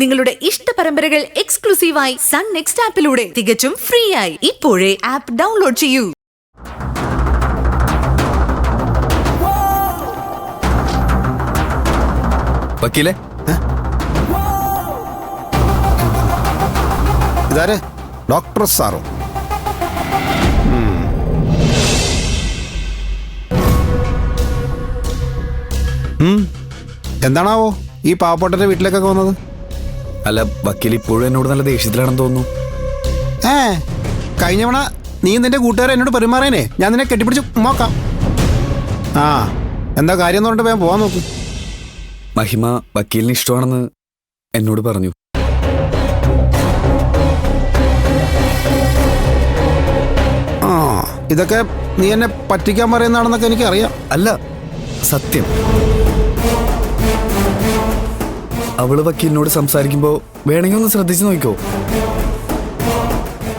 നിങ്ങളുടെ ഇഷ്ട പരമ്പരകൾ എക്സ്ക്ലൂസീവായി സൺ നെക്സ്റ്റ് ആപ്പിലൂടെ തികച്ചും ഫ്രീ ആയി. ഇപ്പോഴേ ആപ്പ് ഡൗൺലോഡ് ചെയ്യൂ. വക്കീലേ, ഇതാരെ? ഡോക്ടർ സാറോ? എന്താണാവോ ഈ പാവപ്പെട്ടന്റെ വീട്ടിലേക്കൊക്കെ വന്നത്? അല്ല, വക്കീൽ ഇപ്പോഴും എന്നോട് നല്ല ദേഷ്യത്തിലാണെന്ന് തോന്നുന്നു. കഴിഞ്ഞവണ നീ നിന്റെ കൂട്ടുകാരെ എന്നോട് പെരുമാറേനെ ഞാൻ നിന്നെ കെട്ടിപ്പിടിച്ച് നോക്കാം. എന്താ കാര്യം എന്ന് പറഞ്ഞിട്ട് വേഗം പോവാൻ നോക്ക്. മഹിമ വക്കീലിന് ഇഷ്ടമാണെന്ന് എന്നോട് പറഞ്ഞു. ഇതൊക്കെ നീ എന്നെ പറ്റിക്കാൻ പറയുന്നതാണെന്നൊക്കെ എനിക്കറിയാം. അല്ല, സത്യം. അവള് വക്കീലിനോട് സംസാരിക്കുമ്പോ വേണമെങ്കിൽ ഒന്ന് ശ്രദ്ധിച്ചു നോക്കോ.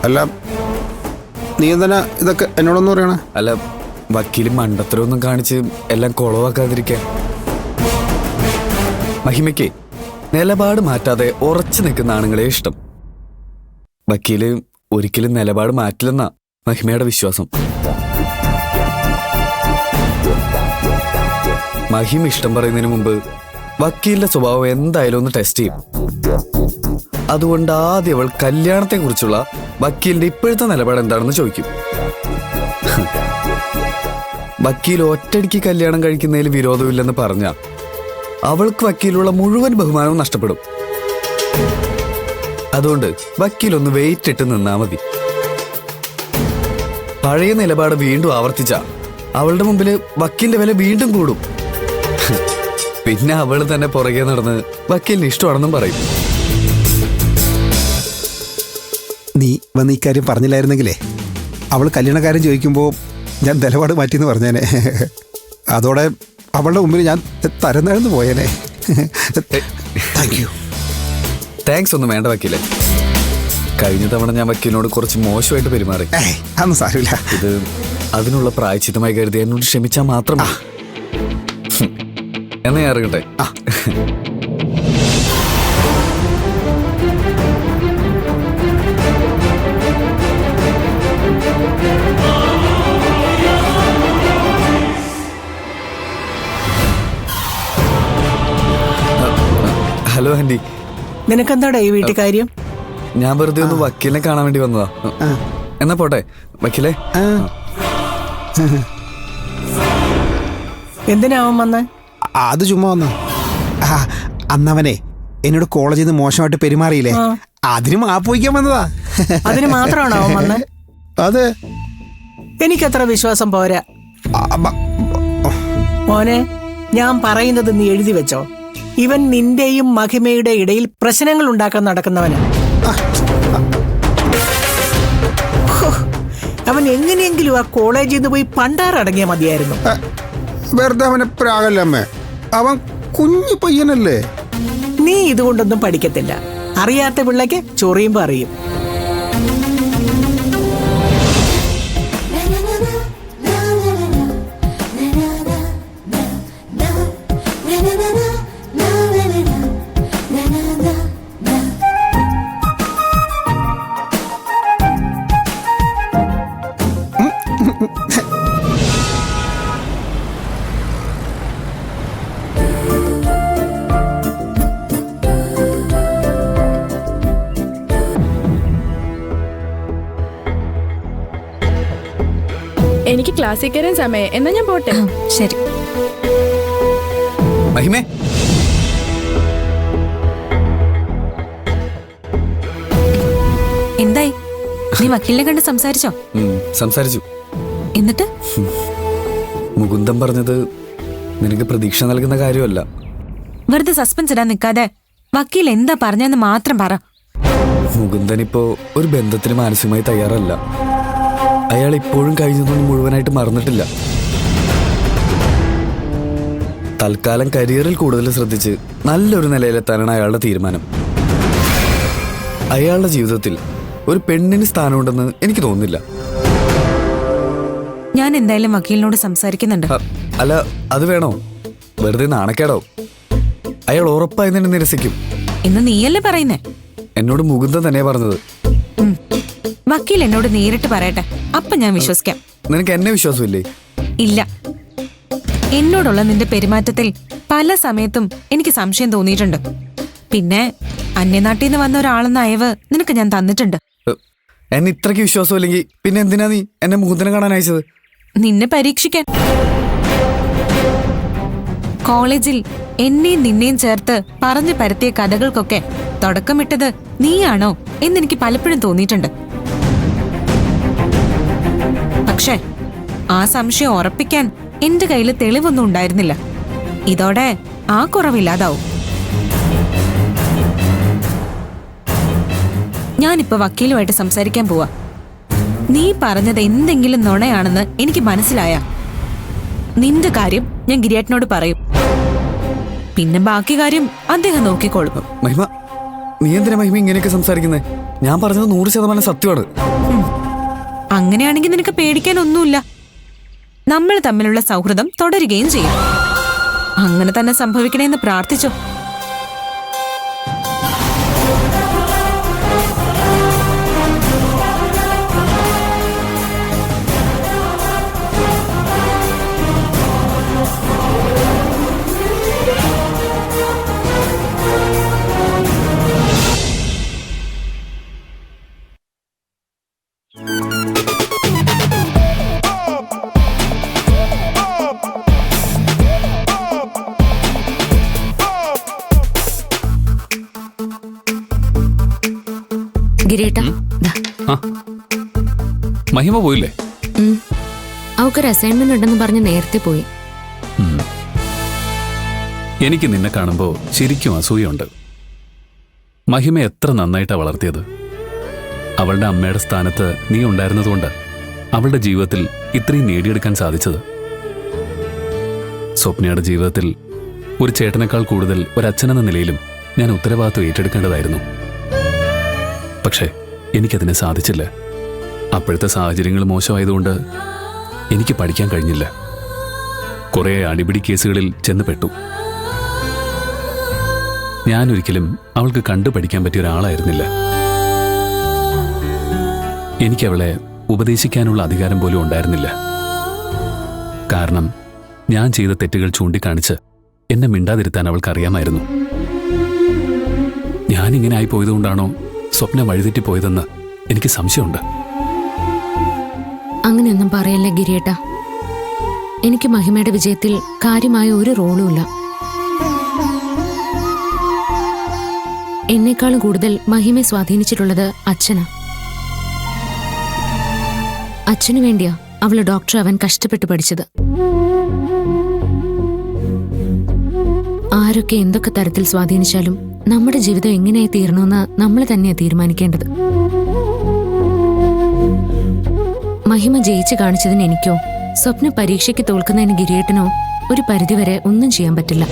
അല്ല, നീ എന്തിനാ ഇതൊക്കെ എന്നോടൊന്നും പറയണേ? അല്ല, വക്കീല് മണ്ടത്തരമൊന്നും കാണിച്ച് എല്ലാം കുളവാക്കാതിരിക്കാൻ. മഹിമയ്ക്ക് നിലപാട് മാറ്റാതെ ഉറച്ചു നിൽക്കുന്ന ആണുങ്ങളെ ഇഷ്ടം. വക്കീല് ഒരിക്കലും നിലപാട് മാറ്റില്ലെന്നാ മഹിമയുടെ വിശ്വാസം. മഹിമ ഇഷ്ടം പറയുന്നതിന് മുമ്പ് വക്കീലിന്റെ സ്വഭാവം എന്തായാലും ഒന്ന് ടെസ്റ്റ് ചെയ്യും. അതുകൊണ്ട് ആദ്യം അവൾ കല്യാണത്തെ കുറിച്ചുള്ള വക്കീലിന്റെ ഇപ്പോഴത്തെ നിലപാട് എന്താണെന്ന് ചോദിക്കും. വക്കീൽ ഒറ്റയടിക്ക് കല്യാണം കഴിക്കുന്നതിൽ വിരോധമില്ലെന്ന് പറഞ്ഞ അവൾക്ക് വക്കീലുള്ള മുഴുവൻ ബഹുമാനവും നഷ്ടപ്പെടും. അതുകൊണ്ട് വക്കീലൊന്ന് വെയിറ്റ് ഇട്ട് നിന്നാ മതി. പഴയ നിലപാട് വീണ്ടും ആവർത്തിച്ച അവളുടെ മുമ്പില് വക്കീലിന്റെ വില വീണ്ടും കൂടും. പിന്നെ അവള് തന്നെ പുറകെ നടന്ന് വക്കീലിന് ഇഷ്ടമാണെന്നും പറയും. നീ വന്ന് ഇക്കാര്യം പറഞ്ഞില്ലായിരുന്നെങ്കിലേ അവൾ കല്യാണക്കാരൻ ചോദിക്കുമ്പോൾ ഞാൻ നിലപാട് മാറ്റിയെന്ന് പറഞ്ഞേനെ. അതോടെ അവളുടെ മുമ്പിൽ ഞാൻ തരന്നഴന്ന് പോയേനെ. Thank you. താങ്ക്സ് ഒന്നും വേണ്ട വക്കീലെ. കഴിഞ്ഞ തവണ ഞാൻ വക്കീലിനോട് കുറച്ച് മോശമായിട്ട് പെരുമാറി. അതൊന്നും സാരമില്ല. ഇത് അതിനുള്ള പ്രായച്ചിത്തമായി കരുതി എന്നോട് ക്ഷമിച്ചാൽ മാത്രം. എന്നാ ഞാൻ ഇറങ്ങട്ടെ. Hello aunty. നിനക്കെന്താടാ ഈ വീട്ടിൽ കാര്യം? ഞാൻ വെറുതെ ഒന്ന് വക്കീലിനെ കാണാൻ വേണ്ടി വന്നതാ. എന്നാ പോട്ടെ വക്കീലേ. എന്തിനാവൻ വന്ന? അത് ചുമ്മാ വന്ന. അന്നവനെ എന്നോട് കോളേജിൽ നിന്ന് മോശമായിട്ട് പെരുമാറിയില്ലേ, അതിന് മാപ്പ് വയ്ക്കാൻ വന്നതാ. അതിന് മാത്രമാണോ അവൻ വന്ന? അതെ. എനിക്കത്ര വിശ്വാസം പോരാ മോനെ. ഞാൻ പറയുന്നത് നീ എഴുതി വെച്ചോ. ഇവൻ നിന്റെയും മഹിമയുടെ ഇടയിൽ പ്രശ്നങ്ങൾ ഉണ്ടാക്കാൻ നടക്കുന്നവന്. അവൻ എങ്ങനെയെങ്കിലും ആ കോളേജിൽ നിന്ന് പോയി പണ്ടാറടങ്ങിയാൽ മതിയായിരുന്നു. വെറുതെ അവനെ പ്രാകല്ലമ്മേ, അവൻ കുഞ്ഞു പയ്യനല്ലേ. നീ ഇതുകൊണ്ടൊന്നും പഠിക്കത്തില്ല. അറിയാത്ത പിള്ളയ്ക്ക് ചൊറിയുമ്പോ അറിയും. എനിക്ക് ക്ലാസ്സിൽ കയറാൻ സമയം. എന്നാ ഞാൻ പോട്ടെ. ശരി. മഹിമേ, എന്തായി? നീ വക്കീലിനെ കണ്ട് സംസാരിച്ചോ? സംസാരിച്ചു. എന്നിട്ട് മുകുന്ദൻ പറഞ്ഞത് നിനക്ക് പ്രതീക്ഷ നൽകുന്ന കാര്യമല്ല. വെറുതെ സസ്പെൻസ് ഇടാൻ നിൽക്കാതെ വക്കീൽ എന്താ പറഞ്ഞെന്ന് മാത്രം പറ. മുകുന്ദൻ ഇപ്പോ ഒരു ബന്ധത്തിന് മാനസികമായി തയ്യാറല്ല. അയാൾ ഇപ്പോഴും കഴിഞ്ഞതൊന്നും മുഴുവനായിട്ട് മറന്നിട്ടില്ല. തൽക്കാലം കരിയറിൽ കൂടുതൽ ശ്രദ്ധിച്ച് നല്ലൊരു നിലയിലെത്താനാണ് അയാളുടെ തീരുമാനം. അയാളുടെ ജീവിതത്തിൽ ഒരു പെണ്ണിന് സ്ഥാനമുണ്ടെന്ന് എനിക്ക് തോന്നുന്നില്ല. ഞാൻ എന്തായാലും വക്കീലിനോട് സംസാരിക്കുന്നുണ്ട്. അല്ല, അത് വേണോ? വെറുതെ നാണക്കേടാവും. അയാൾ ഉറപ്പായി നിന്നെ നിരസിക്കും. എന്ന് നീയല്ലേ പറയുന്നേ? എന്നോട് മുകുന്ദൻ തന്നെയാ പറഞ്ഞത്. വക്കീൽ എന്നോട് നേരിട്ട് പറയട്ടെ, അപ്പൊ ഞാൻ വിശ്വസിക്കാം. നിനക്ക് എന്നെ വിശ്വാസമില്ലേ? ഇല്ല. എന്നോടുള്ള നിന്റെ പെരുമാറ്റത്തിൽ പല സമയത്തും എനിക്ക് സംശയം തോന്നിയിട്ടുണ്ട്. പിന്നെ അന്യനാട്ടിൽ നിന്ന് വന്ന ഒരാളെന്ന അയവ് നിനക്ക് ഞാൻ തന്നിട്ടുണ്ട്. എന്നെ ഇത്രയ്ക്ക് വിശ്വാസമില്ലെങ്കിൽ പിന്നെ എന്തിനാ നീ എന്നെ മുകുന്ദനെ കാണാൻ അയച്ചത്? നിന്നെ പരീക്ഷിക്കാൻ. കോളേജിൽ എന്നെയും നിന്നെയും ചേർത്ത് പറഞ്ഞു പരത്തിയ കഥകൾക്കൊക്കെ തുടക്കമിട്ടത് നീയാണോ എന്നെനിക്ക് പലപ്പോഴും തോന്നിയിട്ടുണ്ട്. പക്ഷേ ആ സംശയം ഉറപ്പിക്കാൻ എന്റെ കയ്യിൽ തെളിവൊന്നും ഉണ്ടായിരുന്നില്ല. ഇതോടെ ആ കുറവില്ലാതാവും. ഞാനിപ്പോ വക്കീലുമായിട്ട് സംസാരിക്കാൻ പോവാ. നീ പറഞ്ഞത് എന്തെങ്കിലും നുണയാണെന്ന് എനിക്ക് മനസ്സിലായ നിന്റെ കാര്യം ഞാൻ ഗിരിയേട്ടനോട് പറയും. പിന്നെ ബാക്കി കാര്യം അദ്ദേഹം നോക്കിക്കോളും. മഹിമ, നീ എന്തിനാ മഹിമ ഇങ്ങനെയൊക്കെ സംസാരിക്കുന്നേ? ഞാൻ പറഞ്ഞത് 100% സത്യമാണ്. അങ്ങനെയാണെങ്കിൽ നിനക്ക് പേടിക്കാനൊന്നുമില്ല. നമ്മൾ തമ്മിലുള്ള സൗഹൃദം തുടരുകയും ചെയ്യും. അങ്ങനെ തന്നെ സംഭവിക്കണേന്ന് പ്രാർത്ഥിച്ചോ. ഗിരിയേട്ടാ, മഹിമ പോയില്ലേ? അവക്കൊരു അസൈൻമെന്റ് ഉണ്ടെന്ന് പറഞ്ഞ് നേരത്തെ പോയി. എനിക്ക് നിന്നെ കാണുമ്പോ ശരിക്കും അസൂയുണ്ട്. മഹിമ എത്ര നന്നായിട്ടാ വളർത്തിയത്. അവളുടെ അമ്മയുടെ സ്ഥാനത്ത് നീ ഉണ്ടായിരുന്നതുകൊണ്ട് അവളുടെ ജീവിതത്തിൽ ഇത്രയും നേടിയെടുക്കാൻ സാധിച്ചത്. സ്വപ്നയുടെ ജീവിതത്തിൽ ഒരു ചേട്ടനേക്കാൾ കൂടുതൽ ഒരച്ഛനെന്ന നിലയിലും ഞാൻ ഉത്തരവാദിത്വം ഏറ്റെടുക്കേണ്ടതായിരുന്നു. പക്ഷേ എനിക്കതിന് സാധിച്ചില്ല. അപ്പോഴത്തെ സാഹചര്യങ്ങൾ മോശമായതുകൊണ്ട് എനിക്ക് പഠിക്കാൻ കഴിഞ്ഞില്ല. കുറേ അടിപിടി കേസുകളിൽ ചെന്ന് പെട്ടു. ഞാനൊരിക്കലും അവൾക്ക് കണ്ടു പഠിക്കാൻ പറ്റിയ ഒരാളായിരുന്നില്ല. എനിക്കവളെ ഉപദേശിക്കാനുള്ള അധികാരം പോലും ഉണ്ടായിരുന്നില്ല. കാരണം ഞാൻ ചെയ്ത തെറ്റുകൾ ചൂണ്ടിക്കാണിച്ച് എന്നെ മിണ്ടാതിരുത്താൻ അവൾക്കറിയാമായിരുന്നു. ഞാനിങ്ങനെ ആയി പോയതുകൊണ്ടാണോ സ്വപ്ന വഴിതെറ്റിപ്പോയതെന്ന് എനിക്ക് സംശയമുണ്ട്. അങ്ങനെയൊന്നും പറയല്ലേ ഗിരിയേട്ടാ. എനിക്ക് മഹിമയുടെ വിജയത്തിൽ കാര്യമായ ഒരു റോളും ഇല്ല. എന്നെക്കാളും കൂടുതൽ മഹിമയെ സ്വാധീനിച്ചിട്ടുള്ളത് അച്ഛനാ. അച്ഛനു വേണ്ടിയാ അവള് ഡോക്ടർ ആവാൻ കഷ്ടപ്പെട്ട് പഠിച്ചത്. ആരൊക്കെ എന്തൊക്കെ തരത്തിൽ സ്വാധീനിച്ചാലും നമ്മുടെ ജീവിതം എങ്ങനെയായി തീരണമെന്ന് നമ്മൾ തന്നെയാ തീരുമാനിക്കേണ്ടത്. മഹിമ ജയിച്ചു കാണിച്ചതിന് എനിക്കോ സ്വപ്ന പരീക്ഷയ്ക്ക് തോൽക്കുന്നതിന് ഗിരിയേട്ടനോ ഒരു പരിധിവരെ ഒന്നും ചെയ്യാൻ പറ്റില്ല.